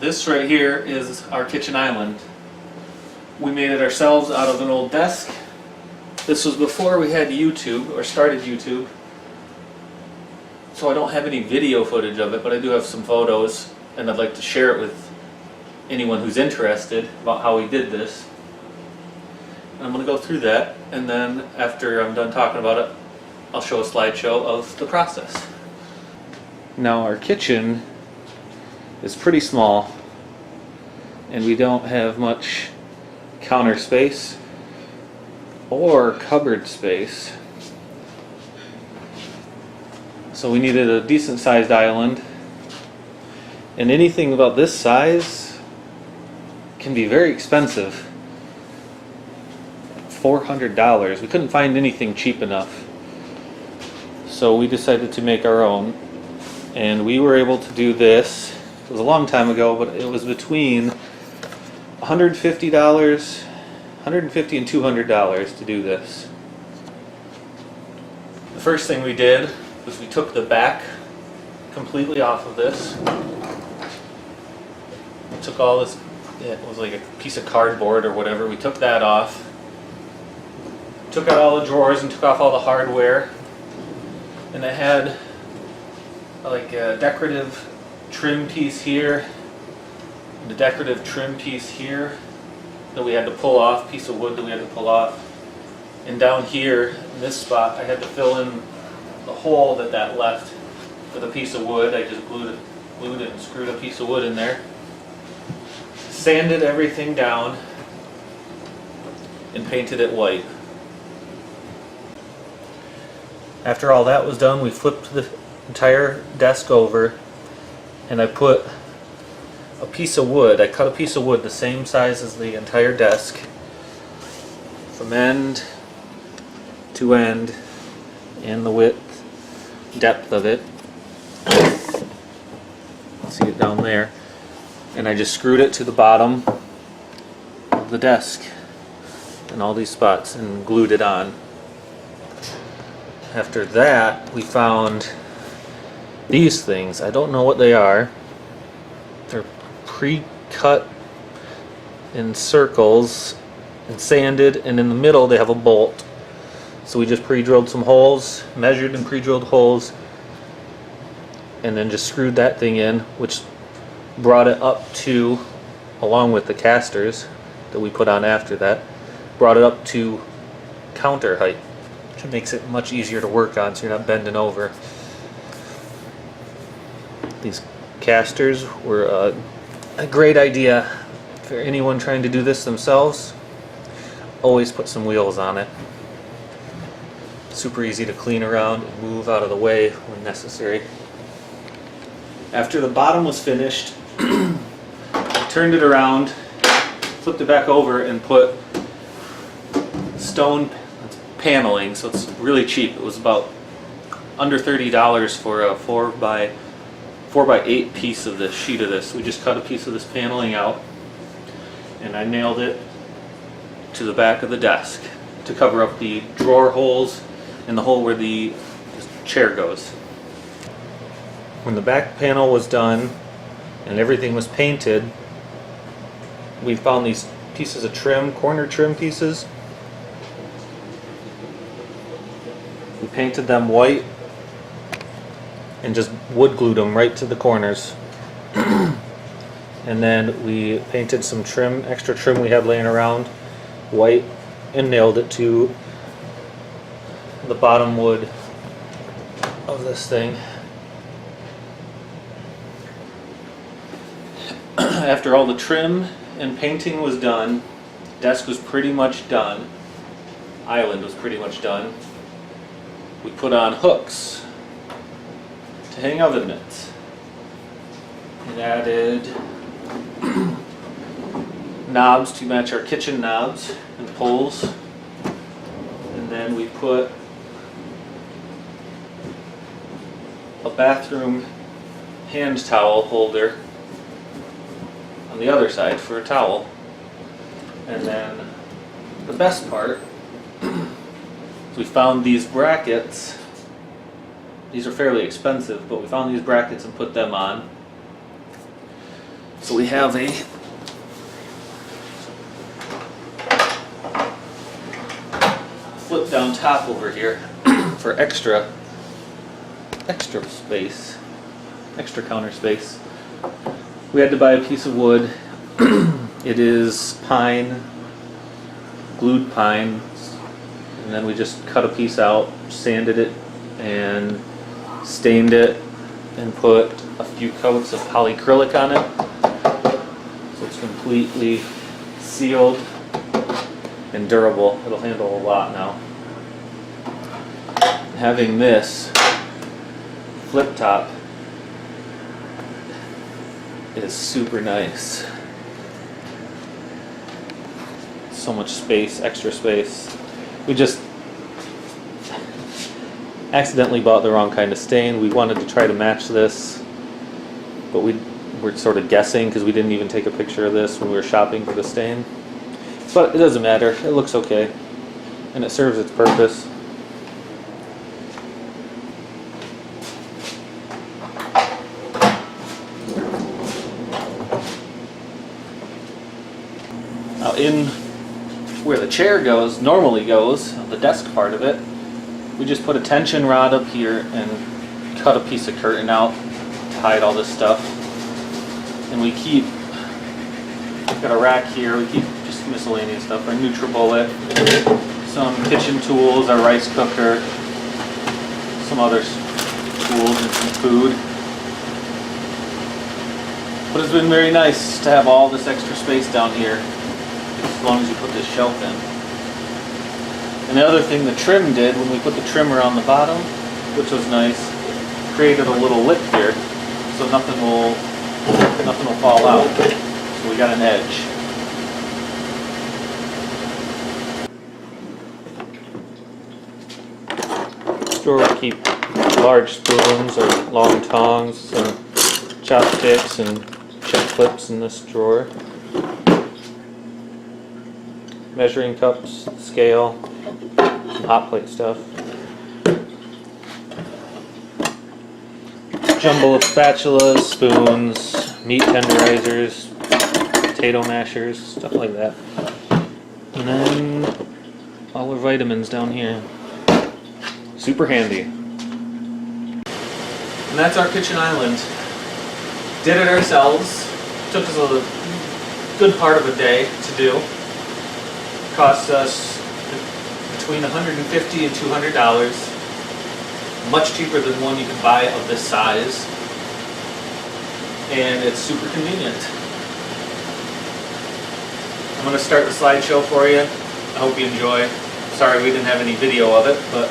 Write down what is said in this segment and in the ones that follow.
This right here is our kitchen island. We made it ourselves out of an old desk. This was before we had YouTube or started YouTube. So I don't have any video footage of it, but I do have some photos, and I'd like to share it with anyone who's interested about how we did this. And I'm going to go through that, and then after I'm done talking about it, I'll show a slideshow of the process. Now our kitchen is pretty small, and we don't have much counter space or cupboard space. So we needed a decent sized island, and anything about this size can be very expensive. $400. We couldn't find anything cheap enough. So we decided to make our own, and we were able to do this. It was a long time ago, but it was between $150 and $200 to do this. The first thing we did was we took the back completely off of this. We took all this, it was like a piece of cardboard or whatever, we took that off. Took out all the drawers and took off all the hardware. And it had like a decorative trim piece here, and a decorative trim piece here that we had to pull off, piece of wood that we had to pull off. And down here, in this spot, I had to fill in the hole that left with a piece of wood. I just glued it and screwed a piece of wood in there. Sanded everything down and painted it white. After all that was done, we flipped the entire desk over, and I put a piece of wood, I cut a piece of wood the same size as the entire desk from end to end, and the width, depth of it. See it down there. And I just screwed it to the bottom of the desk in all these spots and glued it on. After that, we found these things. I don't know what they are. They're pre-cut in circles and sanded, and in the middle they have a bolt. So we just pre-drilled some holes, measured and pre-drilled holes, and then just screwed that thing in, which brought it up to, along with the casters that we put on after that, brought it up to counter height. It makes it much easier to work on, so you're not bending over. These casters were a great idea for anyone trying to do this themselves. Always put some wheels on it. Super easy to clean around and move out of the way when necessary. After the bottom was finished, I turned it around, flipped it back over, and put stone paneling, so it's really cheap. It was about under $30 for a 4x8 piece of this sheet of this. We just cut a piece of this paneling out, and I nailed it to the back of the desk to cover up the drawer holes and the hole where the chair goes. When the back panel was done and everything was painted, we found these pieces of trim, corner trim pieces. We painted them white and just wood glued them right to the corners. And then we painted some trim, extra trim we had laying around, white, and nailed it to the bottom wood of this thing. After all the trim and painting was done, desk was pretty much done, island was pretty much done. We put on hooks to hang oven mitts, and added knobs to match our kitchen knobs and poles, and then we put a bathroom hand towel holder on the other side for a towel. And then the best part, we found these brackets. These are fairly expensive, but we found these brackets and put them on. So we have a flip down top over here for extra space, extra counter space. We had to buy a piece of wood. It is pine, glued pine, and then we just cut a piece out, sanded it, and stained it, and put a few coats of polyacrylic on it. So it's completely sealed and durable. It'll handle a lot now. Having this flip top is super nice. So much space, extra space. We just accidentally bought the wrong kind of stain. We wanted to try to match this, but we're sort of guessing because we didn't even take a picture of this when we were shopping for the stain. But it doesn't matter. It looks okay, and it serves its purpose. Now in where the chair normally goes, the desk part of it, we just put a tension rod up here and cut a piece of curtain out, tied all this stuff. And we've got a rack here, we keep just miscellaneous stuff, our NutriBullet, some kitchen tools, our rice cooker, some other tools and some food. But it's been very nice to have all this extra space down here, as long as you put this shelf in. And the other thing the trim did, when we put the trimmer on the bottom, which was nice, created a little lip here, so nothing will fall out. So we got an edge. This drawer will keep large spoons or long tongs, some chopsticks and chip clips in this drawer. Measuring cups, scale, some hot plate stuff. Jumble of spatulas, spoons, meat tenderizers, potato mashers, stuff like that. And then all our vitamins down here. Super handy. And that's our kitchen island. Did it ourselves. Took us a good part of a day to do. Cost us between $150 and $200. Much cheaper than one you can buy of this size. And it's super convenient. I'm going to start the slideshow for you. I hope you enjoy. Sorry we didn't have any video of it, but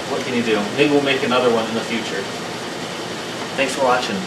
what can you do? Maybe we'll make another one in the future. Thanks for watching.